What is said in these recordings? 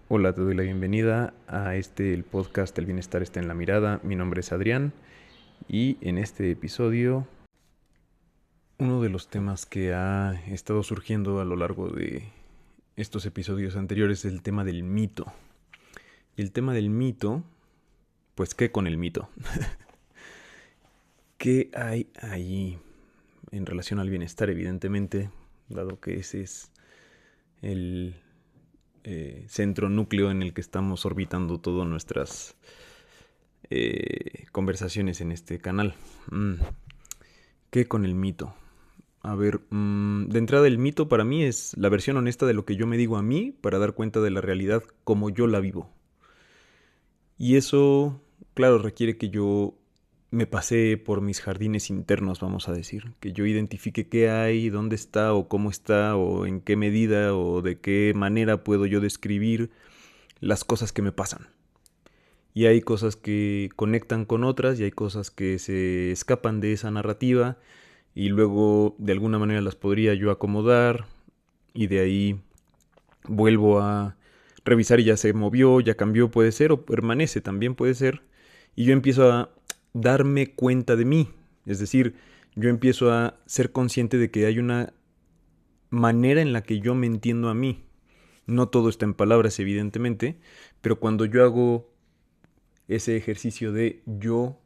Hola, te doy la bienvenida a el podcast El bienestar está en la mirada. Mi nombre es Adrián y en este episodio uno de los temas que ha estado surgiendo a lo largo de estos episodios anteriores es el tema del mito. Y el tema del mito, pues ¿qué con el mito? ¿Qué hay allí en relación al bienestar? Evidentemente, dado que ese es el centro núcleo en el que estamos orbitando todas nuestras conversaciones en este canal. ¿Qué con el mito? A ver, de entrada el mito para mí es la versión honesta de lo que yo me digo a mí para dar cuenta de la realidad como yo la vivo. Y eso, claro, requiere que yo me pasee por mis jardines internos, vamos a decir. Que yo identifique qué hay, dónde está o cómo está o en qué medida o de qué manera puedo yo describir las cosas que me pasan. Y hay cosas que conectan con otras y hay cosas que se escapan de esa narrativa y luego de alguna manera las podría yo acomodar y de ahí vuelvo a revisar y ya se movió, ya cambió, puede ser, o permanece, también puede ser, y yo empiezo a darme cuenta de mí, es decir, yo empiezo a ser consciente de que hay una manera en la que yo me entiendo a mí. No todo está en palabras, evidentemente, pero cuando yo hago ese ejercicio de yo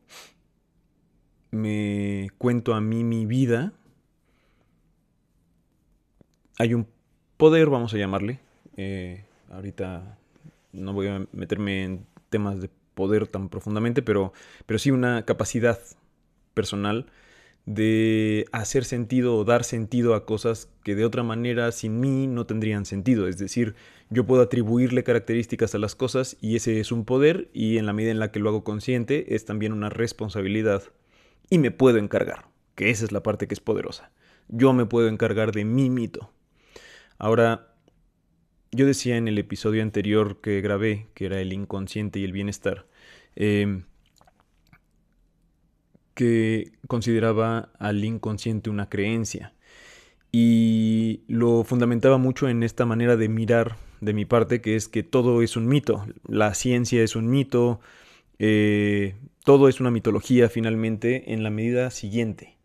me cuento a mí mi vida, hay un poder, vamos a llamarle. Ahorita no voy a meterme en temas de poder tan profundamente, pero sí una capacidad personal de hacer sentido o dar sentido a cosas que de otra manera sin mí no tendrían sentido. Es decir, yo puedo atribuirle características a las cosas y ese es un poder y en la medida en la que lo hago consciente es también una responsabilidad y me puedo encargar, que esa es la parte que es poderosa. Yo me puedo encargar de mi mito. Ahora, yo decía en el episodio anterior que grabé, que era el inconsciente y el bienestar, eh, que consideraba al inconsciente una creencia. Y lo fundamentaba mucho en esta manera de mirar de mi parte, que es que todo es un mito. La ciencia es un mito, todo es una mitología finalmente en la medida siguiente.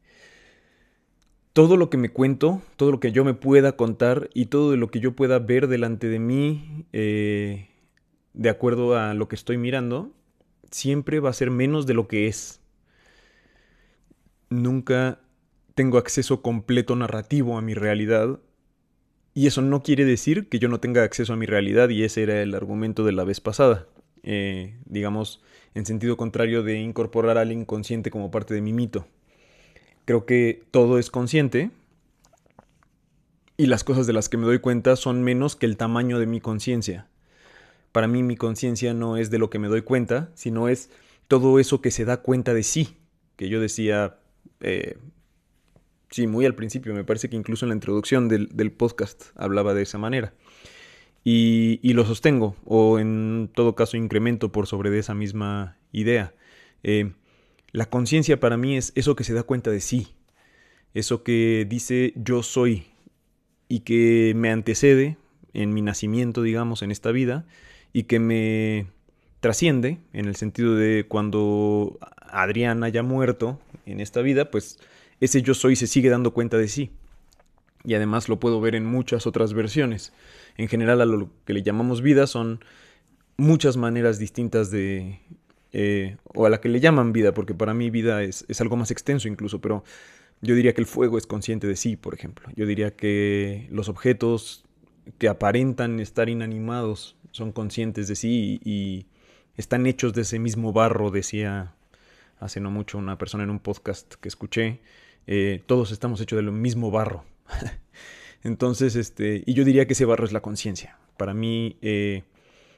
Todo lo que me cuento, todo lo que yo me pueda contar y todo lo que yo pueda ver delante de mí, de acuerdo a lo que estoy mirando, siempre va a ser menos de lo que es. Nunca tengo acceso completo narrativo a mi realidad y eso no quiere decir que yo no tenga acceso a mi realidad y ese era el argumento de la vez pasada. Digamos, en sentido contrario de incorporar al inconsciente como parte de mi mito. Creo que todo es consciente, y las cosas de las que me doy cuenta son menos que el tamaño de mi conciencia. Para mí mi conciencia no es de lo que me doy cuenta, sino es todo eso que se da cuenta de sí, que yo decía, eh, sí, muy al principio, me parece que incluso en la introducción del podcast hablaba de esa manera. Y lo sostengo, o en todo caso incremento por sobre de esa misma idea. Eh, la conciencia para mí es eso que se da cuenta de sí, eso que dice yo soy, y que me antecede en mi nacimiento, digamos, en esta vida, y que me trasciende en el sentido de cuando Adrián haya muerto en esta vida, pues ese yo soy se sigue dando cuenta de sí. Y además lo puedo ver en muchas otras versiones. En general a lo que le llamamos vida son muchas maneras distintas de... o a la que le llaman vida, porque para mí vida es algo más extenso incluso, pero yo diría que el fuego es consciente de sí, por ejemplo. Yo diría que los objetos que aparentan estar inanimados son conscientes de sí y están hechos de ese mismo barro, decía hace no mucho una persona en un podcast que escuché. Todos estamos hechos del mismo barro. Entonces, y yo diría que ese barro es la conciencia. Para mí,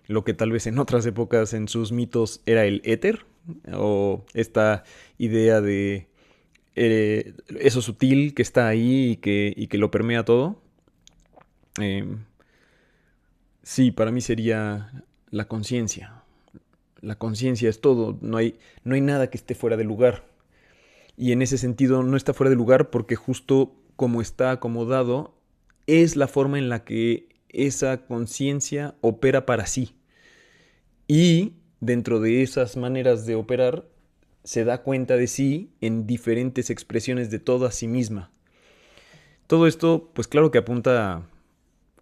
lo que tal vez en otras épocas en sus mitos era el éter, o esta idea de eso sutil que está ahí y que lo permea todo. Eh, sí, para mí sería la conciencia. La conciencia es todo, no hay nada que esté fuera de lugar. Y en ese sentido no está fuera de lugar porque justo como está acomodado es la forma en la que esa conciencia opera para sí. Y dentro de esas maneras de operar, se da cuenta de sí en diferentes expresiones de toda sí misma. Todo esto, pues claro que apunta a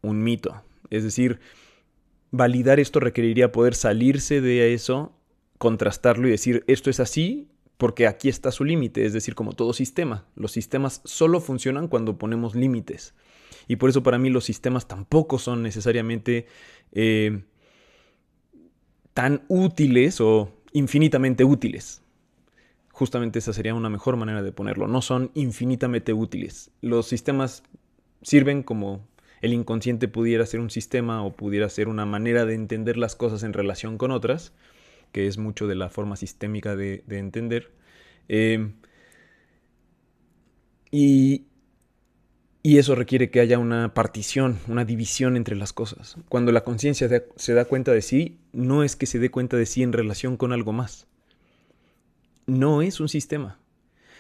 un mito. Es decir, validar esto requeriría poder salirse de eso, contrastarlo y decir, esto es así porque aquí está su límite. Es decir, como todo sistema. Los sistemas solo funcionan cuando ponemos límites. Y por eso para mí los sistemas tampoco son necesariamente tan útiles o infinitamente útiles. Justamente esa sería una mejor manera de ponerlo. No son infinitamente útiles. Los sistemas sirven como el inconsciente pudiera ser un sistema o pudiera ser una manera de entender las cosas en relación con otras, que es mucho de la forma sistémica de entender. Y eso requiere que haya una partición, una división entre las cosas. Cuando la conciencia se da cuenta de sí, no es que se dé cuenta de sí en relación con algo más. No es un sistema.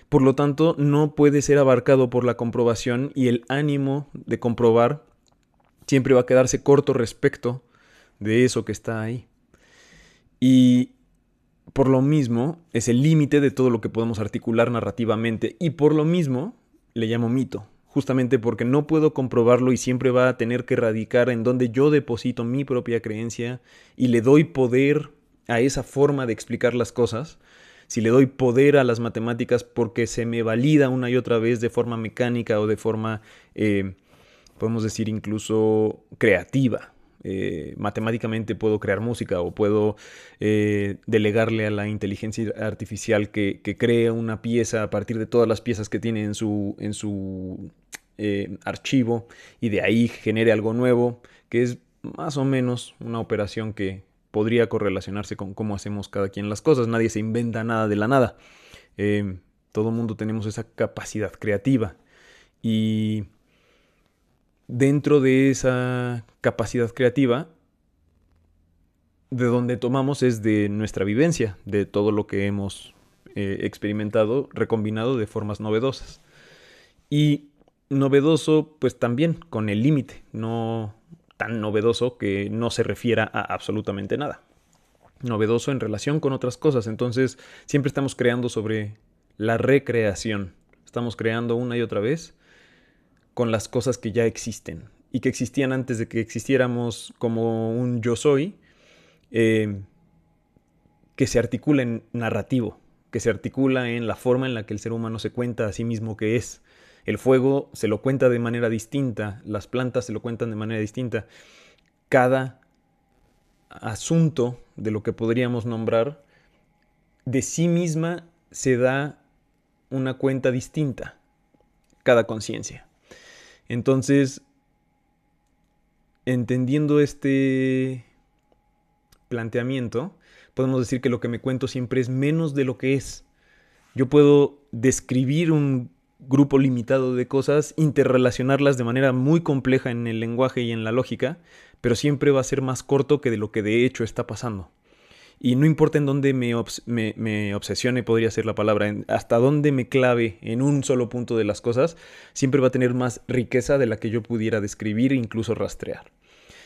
Por lo tanto, no puede ser abarcado por la comprobación y el ánimo de comprobar siempre va a quedarse corto respecto de eso que está ahí. Y por lo mismo es el límite de todo lo que podemos articular narrativamente y por lo mismo le llamo mito. Justamente porque no puedo comprobarlo y siempre va a tener que radicar en donde yo deposito mi propia creencia y le doy poder a esa forma de explicar las cosas. Si le doy poder a las matemáticas porque se me valida una y otra vez de forma mecánica o de forma, podemos decir, incluso creativa. Matemáticamente puedo crear música o puedo delegarle a la inteligencia artificial que cree una pieza a partir de todas las piezas que tiene en su archivo y de ahí genere algo nuevo, que es más o menos una operación que podría correlacionarse con cómo hacemos cada quien las cosas. Nadie se inventa nada de la nada. Todo mundo tenemos esa capacidad creativa y dentro de esa capacidad creativa, de donde tomamos es de nuestra vivencia, de todo lo que hemos experimentado, recombinado de formas novedosas. Y novedoso, pues también con el límite, no tan novedoso que no se refiera a absolutamente nada. Novedoso en relación con otras cosas. Entonces, siempre estamos creando sobre la recreación. Estamos creando una y otra vez con las cosas que ya existen y que existían antes de que existiéramos como un yo soy, que se articula en narrativo, que se articula en la forma en la que el ser humano se cuenta a sí mismo que es. El fuego se lo cuenta de manera distinta, las plantas se lo cuentan de manera distinta. Cada asunto de lo que podríamos nombrar de sí misma se da una cuenta distinta, cada conciencia. Entonces, entendiendo este planteamiento, podemos decir que lo que me cuento siempre es menos de lo que es. Yo puedo describir un grupo limitado de cosas, interrelacionarlas de manera muy compleja en el lenguaje y en la lógica, pero siempre va a ser más corto que de lo que de hecho está pasando. Y no importa en dónde me obsesione, podría ser la palabra, hasta dónde me clave en un solo punto de las cosas, siempre va a tener más riqueza de la que yo pudiera describir e incluso rastrear.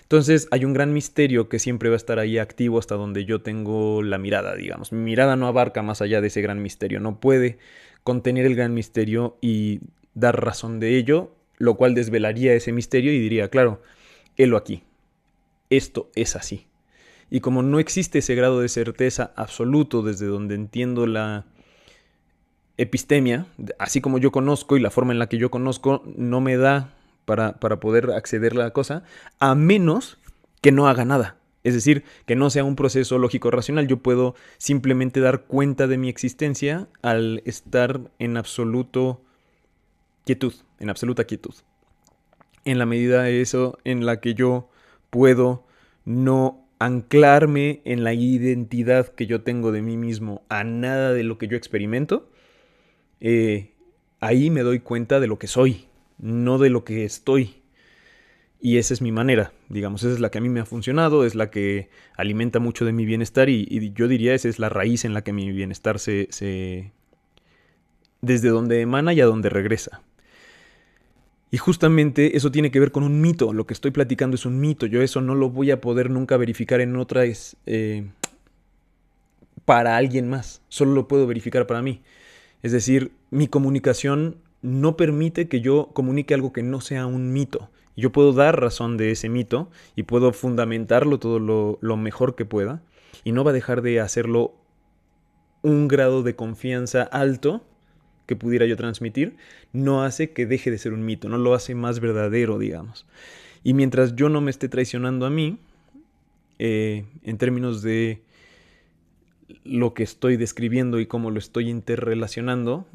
Entonces hay un gran misterio que siempre va a estar ahí activo hasta donde yo tengo la mirada, digamos. Mi mirada no abarca más allá de ese gran misterio, no puede contener el gran misterio y dar razón de ello, lo cual desvelaría ese misterio y diría, claro, helo aquí, esto es así. Y como no existe ese grado de certeza absoluto desde donde entiendo la epistemia, así como yo conozco y la forma en la que yo conozco, no me da para poder acceder a la cosa, a menos que no haga nada. Es decir, que no sea un proceso lógico-racional. Yo puedo simplemente dar cuenta de mi existencia al estar en absoluta quietud. En la medida de eso en la que yo puedo no anclarme en la identidad que yo tengo de mí mismo a nada de lo que yo experimento, ahí me doy cuenta de lo que soy, no de lo que estoy. Y esa es mi manera, digamos, esa es la que a mí me ha funcionado, es la que alimenta mucho de mi bienestar y yo diría esa es la raíz en la que mi bienestar desde donde emana y a donde regresa. Y justamente eso tiene que ver con un mito. Lo que estoy platicando es un mito. Yo eso no lo voy a poder nunca verificar en otras para alguien más. Solo lo puedo verificar para mí. Es decir, mi comunicación no permite que yo comunique algo que no sea un mito. Yo puedo dar razón de ese mito y puedo fundamentarlo todo lo mejor que pueda. Y no va a dejar de hacerlo un grado de confianza alto que pudiera yo transmitir, no hace que deje de ser un mito, no lo hace más verdadero, digamos. Y mientras yo no me esté traicionando a mí, en términos de lo que estoy describiendo y cómo lo estoy interrelacionando,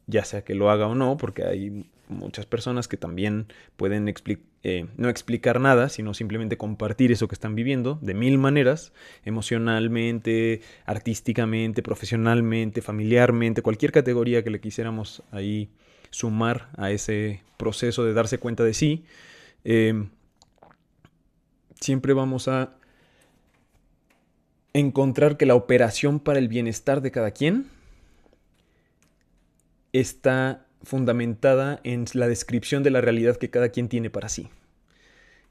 ya sea que lo haga o no, porque hay muchas personas que también pueden no explicar nada, sino simplemente compartir eso que están viviendo de mil maneras, emocionalmente, artísticamente, profesionalmente, familiarmente, cualquier categoría que le quisiéramos ahí sumar a ese proceso de darse cuenta de sí, eh, siempre vamos a encontrar que la operación para el bienestar de cada quien está fundamentada en la descripción de la realidad que cada quien tiene para sí.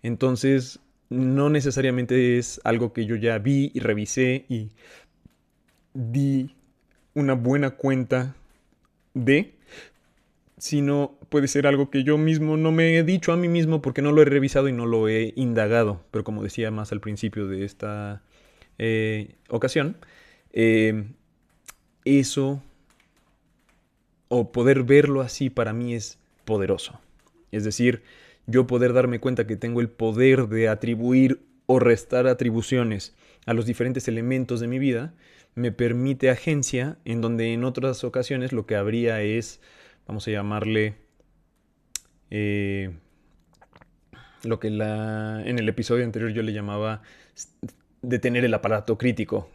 Entonces, no necesariamente es algo que yo ya vi y revisé y di una buena cuenta de, sino puede ser algo que yo mismo no me he dicho a mí mismo porque no lo he revisado y no lo he indagado. Pero como decía más al principio de esta ocasión, eh, eso o poder verlo así para mí es poderoso. Es decir, yo poder darme cuenta que tengo el poder de atribuir o restar atribuciones a los diferentes elementos de mi vida, me permite agencia en donde en otras ocasiones lo que habría es, vamos a llamarle, eh, lo que en el episodio anterior yo le llamaba detener el aparato crítico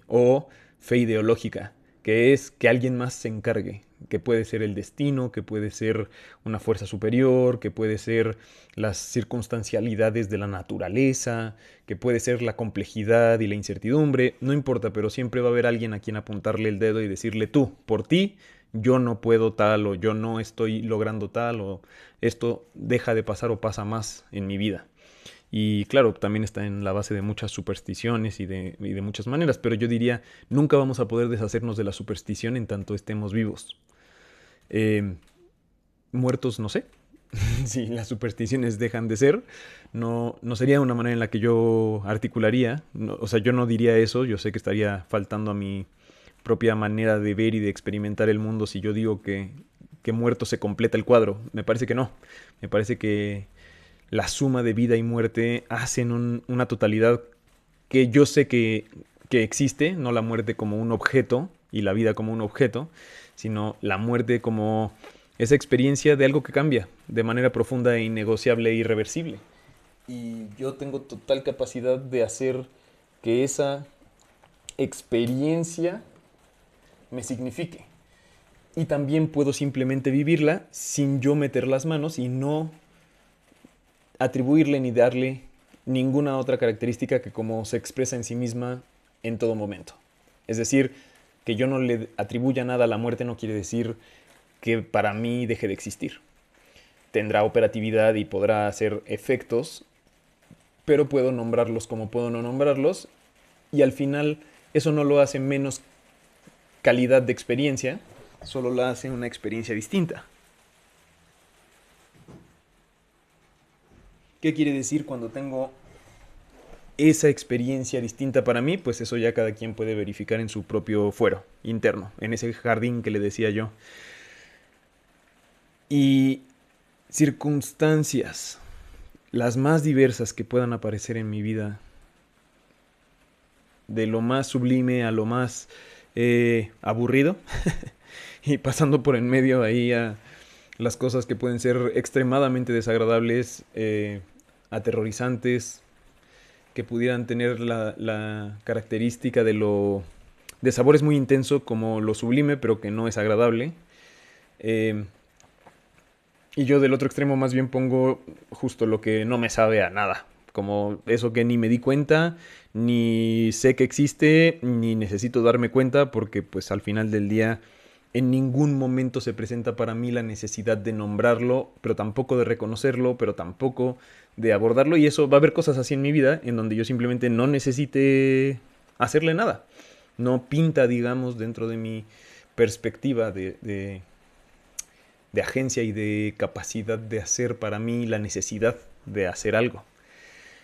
o fe ideológica, que es que alguien más se encargue, que puede ser el destino, que puede ser una fuerza superior, que puede ser las circunstancialidades de la naturaleza, que puede ser la complejidad y la incertidumbre, no importa, pero siempre va a haber alguien a quien apuntarle el dedo y decirle tú, por ti, yo no puedo tal o yo no estoy logrando tal o esto deja de pasar o pasa más en mi vida. Y claro, también está en la base de muchas supersticiones y de muchas maneras, pero yo diría, nunca vamos a poder deshacernos de la superstición en tanto estemos vivos. Eh, Muertos, no sé. Si las supersticiones dejan de ser, no sería una manera en la que yo articularía. No, o sea, yo no diría eso, yo sé que estaría faltando a mi propia manera de ver y de experimentar el mundo si yo digo que muerto se completa el cuadro. Me parece que no. Me parece que la suma de vida y muerte hacen una totalidad que yo sé que existe, no la muerte como un objeto y la vida como un objeto, sino la muerte como esa experiencia de algo que cambia de manera profunda e innegociable e irreversible. Y yo tengo total capacidad de hacer que esa experiencia me signifique. Y también puedo simplemente vivirla sin yo meter las manos y no atribuirle ni darle ninguna otra característica que como se expresa en sí misma en todo momento. Es decir, que yo no le atribuya nada a la muerte no quiere decir que para mí deje de existir. Tendrá operatividad y podrá hacer efectos, pero puedo nombrarlos como puedo no nombrarlos, y al final eso no lo hace menos calidad de experiencia, solo la hace una experiencia distinta. ¿Qué quiere decir cuando tengo esa experiencia distinta para mí? Pues eso ya cada quien puede verificar en su propio fuero interno, en ese jardín que le decía yo. Y circunstancias, las más diversas que puedan aparecer en mi vida, de lo más sublime a lo más aburrido, y pasando por en medio ahí a las cosas que pueden ser extremadamente desagradables, aterrorizantes, que pudieran tener la característica de sabores muy intenso como lo sublime, pero que no es agradable. Eh, y yo del otro extremo más bien pongo justo lo que no me sabe a nada, como eso que ni me di cuenta, ni sé que existe, ni necesito darme cuenta, porque pues al final del día En ningún momento se presenta para mí la necesidad de nombrarlo, pero tampoco de reconocerlo, pero tampoco de abordarlo. Y eso va a haber cosas así en mi vida en donde yo simplemente no necesite hacerle nada. No pinta, digamos, dentro de mi perspectiva de agencia y de capacidad de hacer para mí la necesidad de hacer algo.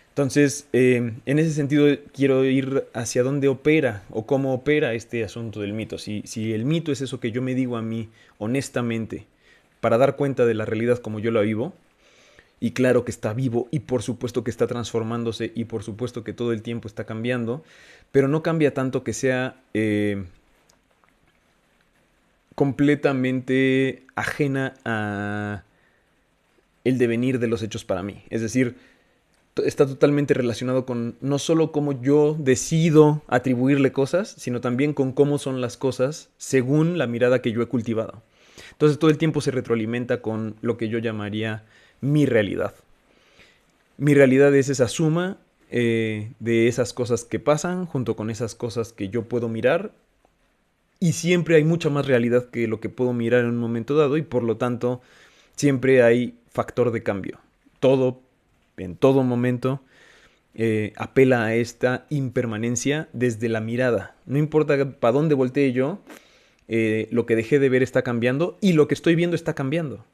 Entonces, en ese sentido, quiero ir hacia dónde opera o cómo opera este asunto del mito. Si el mito es eso que yo me digo a mí honestamente para dar cuenta de la realidad como yo la vivo, y claro que está vivo y por supuesto que está transformándose y por supuesto que todo el tiempo está cambiando, pero no cambia tanto que sea completamente ajena a el devenir de los hechos para mí. Es decir, está totalmente relacionado con no solo cómo yo decido atribuirle cosas, sino también con cómo son las cosas según la mirada que yo he cultivado. Entonces todo el tiempo se retroalimenta con lo que yo llamaría mi realidad. Mi realidad es esa suma de esas cosas que pasan junto con esas cosas que yo puedo mirar, y siempre hay mucha más realidad que lo que puedo mirar en un momento dado, y por lo tanto siempre hay factor de cambio. Todo, en todo momento, apela a esta impermanencia desde la mirada. No importa para dónde voltee yo, lo que dejé de ver está cambiando y lo que estoy viendo está cambiando.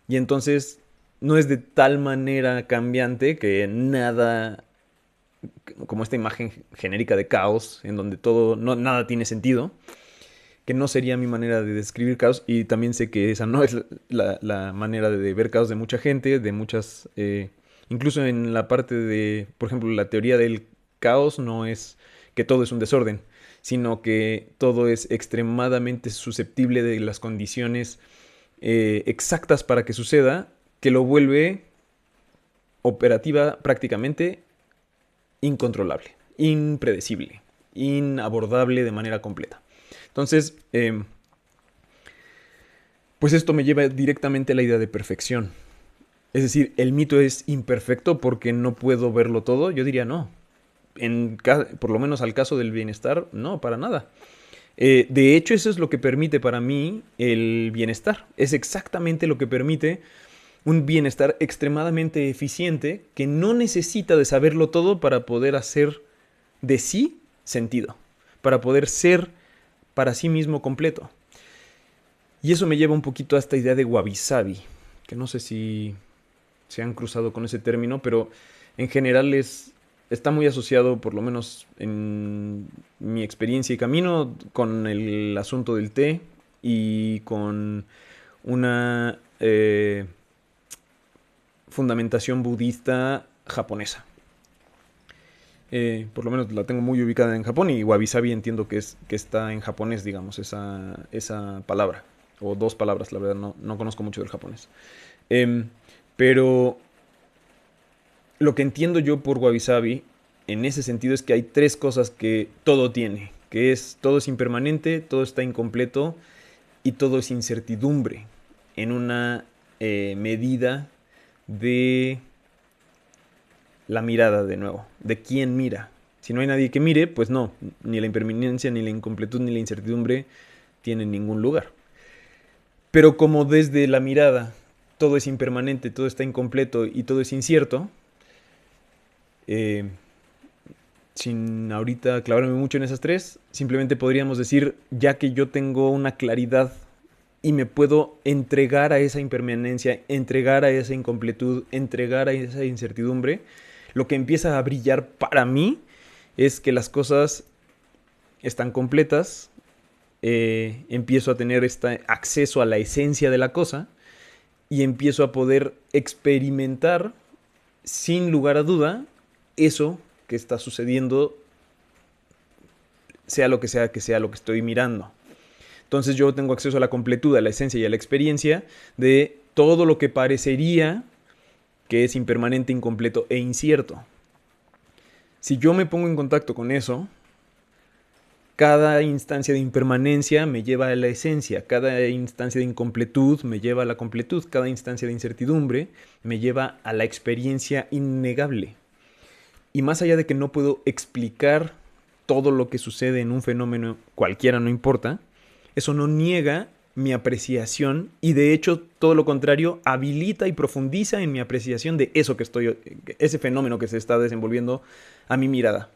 Y entonces no es de tal manera cambiante que nada, como esta imagen genérica de caos, en donde todo, no, nada tiene sentido, que no sería mi manera de describir caos, y también sé que esa no es la manera de ver caos de mucha gente, de muchas... incluso en la parte de, por ejemplo, la teoría del caos no es que todo es un desorden, sino que todo es extremadamente susceptible de las condiciones exactas para que suceda, que lo vuelve operativa prácticamente incontrolable, impredecible, inabordable de manera completa. Entonces, pues esto me lleva directamente a la idea de perfección. Es decir, ¿el mito es imperfecto porque no puedo verlo todo? Yo diría no. Por lo menos al caso del bienestar, no, para nada. De hecho, eso es lo que permite para mí el bienestar. Es exactamente lo que permite un bienestar extremadamente eficiente que no necesita de saberlo todo para poder hacer de sí sentido, para poder ser para sí mismo completo. Y eso me lleva un poquito a esta idea de wabi-sabi, que no sé si se han cruzado con ese término, pero en general está muy asociado, por lo menos en mi experiencia y camino, con el asunto del té y con una fundamentación budista japonesa. Por lo menos la tengo muy ubicada en Japón, y wabi-sabi entiendo que está en japonés, digamos, esa palabra. O dos palabras, la verdad, no conozco mucho del japonés. Pero lo que entiendo yo por wabi-sabi, en ese sentido, es que hay tres cosas que todo tiene. Que es, todo es impermanente, todo está incompleto y todo es incertidumbre. En una medida de la mirada, de nuevo, de quién mira. Si no hay nadie que mire, pues no, ni la impermanencia, ni la incompletud, ni la incertidumbre tienen ningún lugar. Pero como desde la mirada todo es impermanente, todo está incompleto y todo es incierto, eh, sin ahorita clavarme mucho en esas tres, simplemente podríamos decir, ya que yo tengo una claridad y me puedo entregar a esa impermanencia, entregar a esa incompletud, entregar a esa incertidumbre, lo que empieza a brillar para mí es que las cosas están completas, empiezo a tener este acceso a la esencia de la cosa y empiezo a poder experimentar sin lugar a duda eso que está sucediendo, sea lo que sea lo que estoy mirando. Entonces yo tengo acceso a la completud, a la esencia y a la experiencia de todo lo que parecería que es impermanente, incompleto e incierto. Si yo me pongo en contacto con eso, cada instancia de impermanencia me lleva a la esencia, cada instancia de incompletud me lleva a la completud, cada instancia de incertidumbre me lleva a la experiencia innegable. Y más allá de que no puedo explicar todo lo que sucede en un fenómeno cualquiera, no importa, eso no niega mi apreciación y de hecho todo lo contrario, habilita y profundiza en mi apreciación de eso que ese fenómeno que se está desenvolviendo a mi mirada.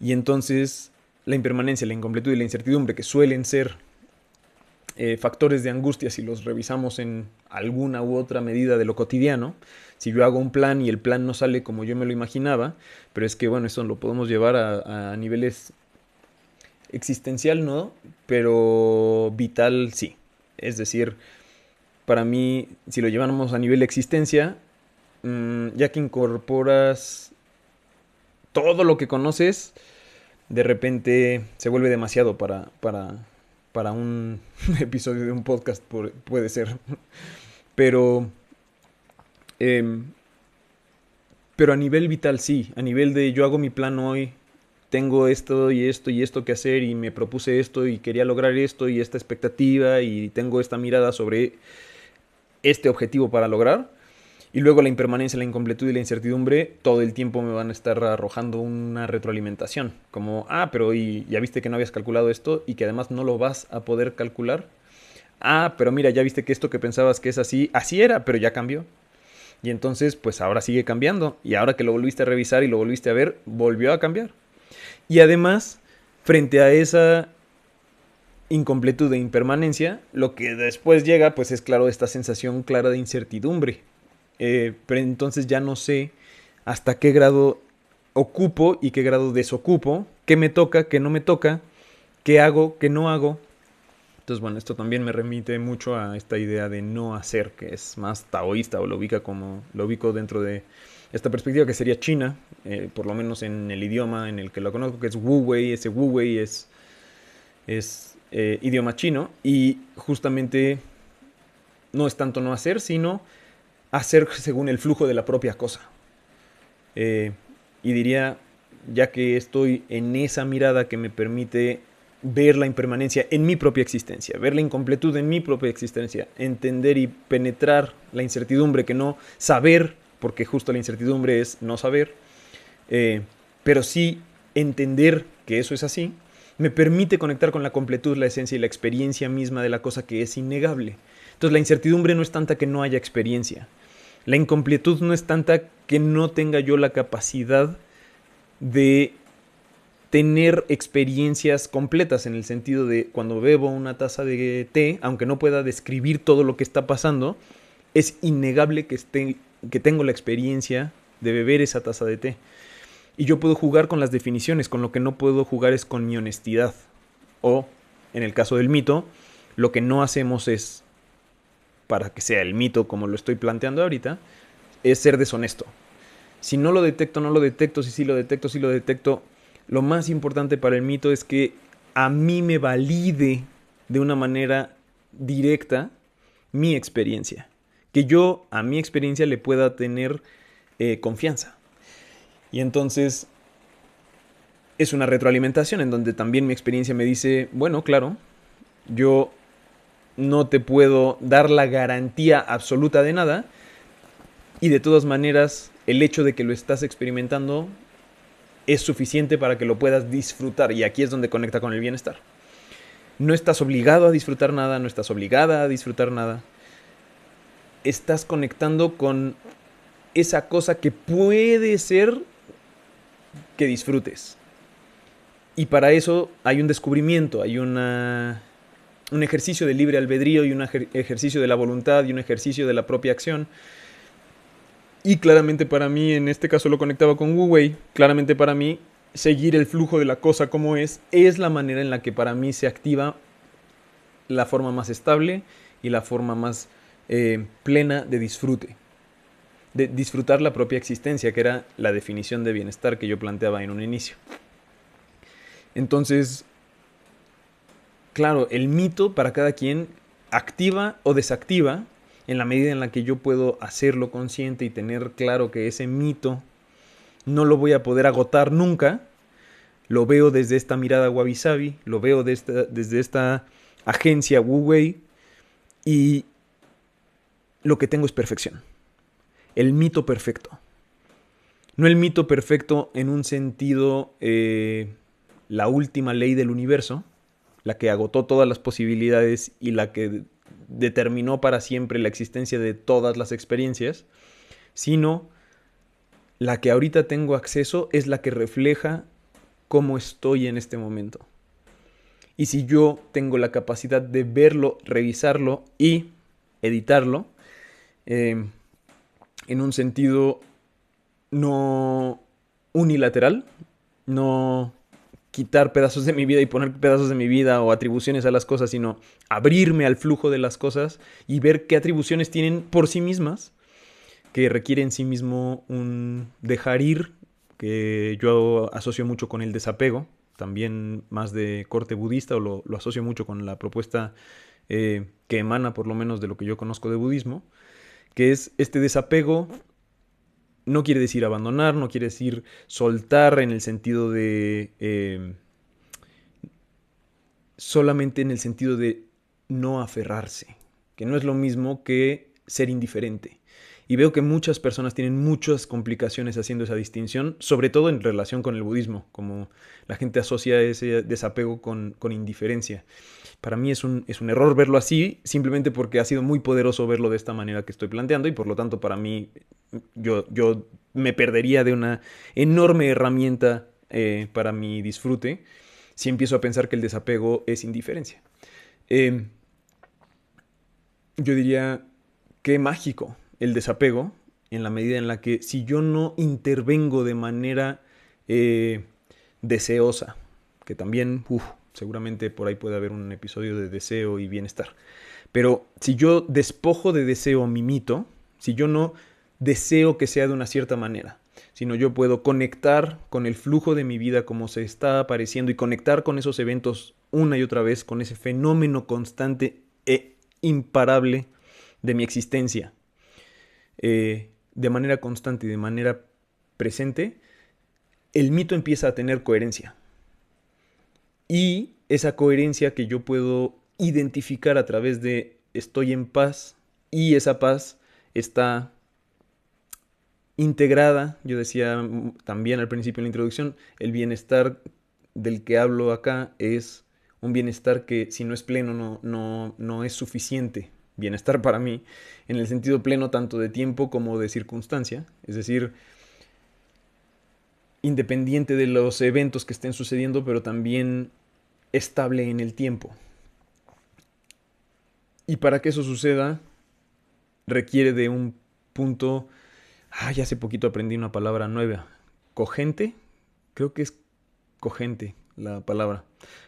Y entonces la impermanencia, la incompletud y la incertidumbre, que suelen ser factores de angustia si los revisamos en alguna u otra medida de lo cotidiano. Si yo hago un plan y el plan no sale como yo me lo imaginaba, pero es que bueno, eso lo podemos llevar a niveles existencial, ¿no? Pero vital sí. Es decir, para mí, si lo llevamos a nivel de existencia, ya que incorporas todo lo que conoces, de repente se vuelve demasiado para un episodio de un podcast, puede ser. Pero, eh, pero a nivel vital sí, a nivel de yo hago mi plan hoy, tengo esto y esto y esto que hacer y me propuse esto y quería lograr esto y esta expectativa y tengo esta mirada sobre este objetivo para lograr. Y luego la impermanencia, la incompletud y la incertidumbre todo el tiempo me van a estar arrojando una retroalimentación. Como, pero y ya viste que no habías calculado esto y que además no lo vas a poder calcular. Pero mira, ya viste que esto que pensabas que es así, así era, pero ya cambió. Y entonces, pues ahora sigue cambiando. Y ahora que lo volviste a revisar y lo volviste a ver, volvió a cambiar. Y además, frente a esa incompletud e impermanencia, lo que después llega, pues es claro, esta sensación clara de incertidumbre. Pero entonces ya no sé hasta qué grado ocupo y qué grado desocupo, qué me toca, qué no me toca, qué hago, qué no hago. Entonces, bueno, esto también me remite mucho a esta idea de no hacer, que es más taoísta o lo ubico dentro de esta perspectiva que sería china, por lo menos en el idioma en el que lo conozco, que es Wu Wei. Ese Wu Wei es idioma chino y justamente no es tanto no hacer, sino hacer según el flujo de la propia cosa. Y diría, ya que estoy en esa mirada que me permite ver la impermanencia en mi propia existencia, ver la incompletud en mi propia existencia, entender y penetrar la incertidumbre, que no saber, porque justo la incertidumbre es no saber, pero sí entender que eso es así, me permite conectar con la completud, la esencia y la experiencia misma de la cosa que es innegable. Entonces la incertidumbre no es tanta que no haya experiencia. La incompletud no es tanta que no tenga yo la capacidad de tener experiencias completas, en el sentido de cuando bebo una taza de té, aunque no pueda describir todo lo que está pasando, es innegable que tengo la experiencia de beber esa taza de té. Y yo puedo jugar con las definiciones, con lo que no puedo jugar es con mi honestidad. O, en el caso del mito, lo que no hacemos es, para que sea el mito como lo estoy planteando ahorita, es ser deshonesto. Si no lo detecto, no lo detecto. Si sí lo detecto, sí lo detecto. Lo más importante para el mito es que a mí me valide de una manera directa mi experiencia. Que yo a mi experiencia le pueda tener confianza. Y entonces es una retroalimentación en donde también mi experiencia me dice, bueno, claro, yo no te puedo dar la garantía absoluta de nada, y de todas maneras el hecho de que lo estás experimentando es suficiente para que lo puedas disfrutar, y aquí es donde conecta con el bienestar. No estás obligado a disfrutar nada, no estás obligada a disfrutar nada. Estás conectando con esa cosa que puede ser que disfrutes. Y para eso hay un descubrimiento, hay un ejercicio de libre albedrío y un ejercicio de la voluntad y un ejercicio de la propia acción. Y claramente para mí, en este caso lo conectaba con Wu Wei, claramente para mí seguir el flujo de la cosa como es la manera en la que para mí se activa la forma más estable y la forma más plena de disfrute. De disfrutar la propia existencia, que era la definición de bienestar que yo planteaba en un inicio. Entonces, claro, el mito para cada quien activa o desactiva en la medida en la que yo puedo hacerlo consciente y tener claro que ese mito no lo voy a poder agotar nunca. Lo veo desde esta mirada wabi sabi, lo veo desde esta agencia Wu Wei, y lo que tengo es perfección. El mito perfecto. No el mito perfecto en un sentido, la última ley del universo, la que agotó todas las posibilidades y la que determinó para siempre la existencia de todas las experiencias, sino la que ahorita tengo acceso es la que refleja cómo estoy en este momento. Y si yo tengo la capacidad de verlo, revisarlo y editarlo, en un sentido no unilateral, no quitar pedazos de mi vida y poner pedazos de mi vida o atribuciones a las cosas, sino abrirme al flujo de las cosas y ver qué atribuciones tienen por sí mismas, que requiere en sí mismo un dejar ir, que yo asocio mucho con el desapego, también más de corte budista, o lo asocio mucho con la propuesta que emana por lo menos de lo que yo conozco de budismo, que es este desapego. No quiere decir abandonar, no quiere decir soltar en el sentido de solamente en el sentido de no aferrarse, que no es lo mismo que ser indiferente. Y veo que muchas personas tienen muchas complicaciones haciendo esa distinción, sobre todo en relación con el budismo, como la gente asocia ese desapego con indiferencia. Para mí es un error verlo así, simplemente porque ha sido muy poderoso verlo de esta manera que estoy planteando, y por lo tanto para mí yo me perdería de una enorme herramienta para mi disfrute si empiezo a pensar que el desapego es indiferencia. Eh, yo diría que mágico el desapego, en la medida en la que si yo no intervengo de manera deseosa, que también, seguramente por ahí puede haber un episodio de deseo y bienestar, pero si yo despojo de deseo mi mito, si yo no deseo que sea de una cierta manera, sino yo puedo conectar con el flujo de mi vida como se está apareciendo y conectar con esos eventos una y otra vez, con ese fenómeno constante e imparable de mi existencia, de manera constante y de manera presente, el mito empieza a tener coherencia. Y esa coherencia que yo puedo identificar a través de estoy en paz, y esa paz está integrada, yo decía también al principio en la introducción, el bienestar del que hablo acá es un bienestar que si no es pleno no es suficiente bienestar para mí, en el sentido pleno tanto de tiempo como de circunstancia, es decir, independiente de los eventos que estén sucediendo, pero también estable en el tiempo. Y para que eso suceda, requiere de un punto. Ya hace poquito aprendí una palabra nueva. Cogente. Creo que es cogente la palabra.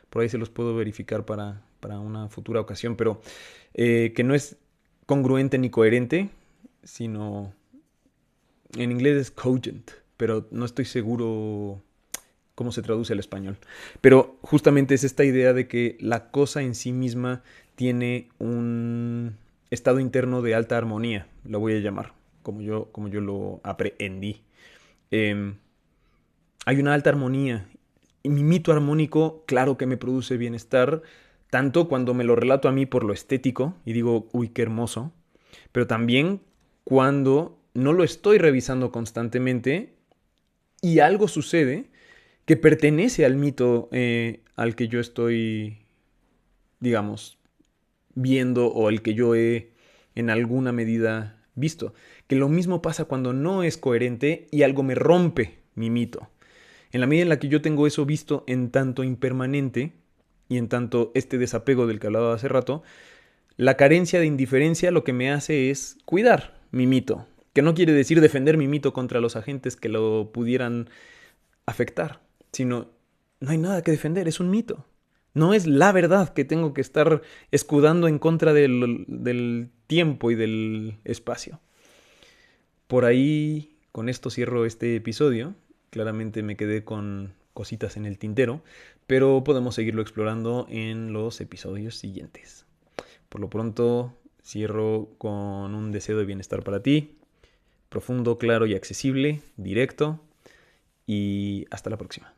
Por ahí se los puedo verificar para una futura ocasión. Pero que no es congruente ni coherente, sino en inglés es cogent. Pero no estoy seguro cómo se traduce al español. Pero justamente es esta idea de que la cosa en sí misma tiene un estado interno de alta armonía, lo voy a llamar, como yo lo aprendí. Hay una alta armonía. Y mi mito armónico, claro que me produce bienestar, tanto cuando me lo relato a mí por lo estético y digo, uy, qué hermoso, pero también cuando no lo estoy revisando constantemente y algo sucede que pertenece al mito al que yo estoy, digamos, viendo, o el que yo he en alguna medida visto. Que lo mismo pasa cuando no es coherente y algo me rompe mi mito. En la medida en la que yo tengo eso visto en tanto impermanente y en tanto este desapego del que hablaba hace rato, la carencia de indiferencia lo que me hace es cuidar mi mito, que no quiere decir defender mi mito contra los agentes que lo pudieran afectar, sino no hay nada que defender, es un mito. No es la verdad que tengo que estar escudando en contra del tiempo y del espacio. Por ahí, con esto cierro este episodio. Claramente me quedé con cositas en el tintero, pero podemos seguirlo explorando en los episodios siguientes. Por lo pronto, cierro con un deseo de bienestar para ti, profundo, claro y accesible, directo, y hasta la próxima.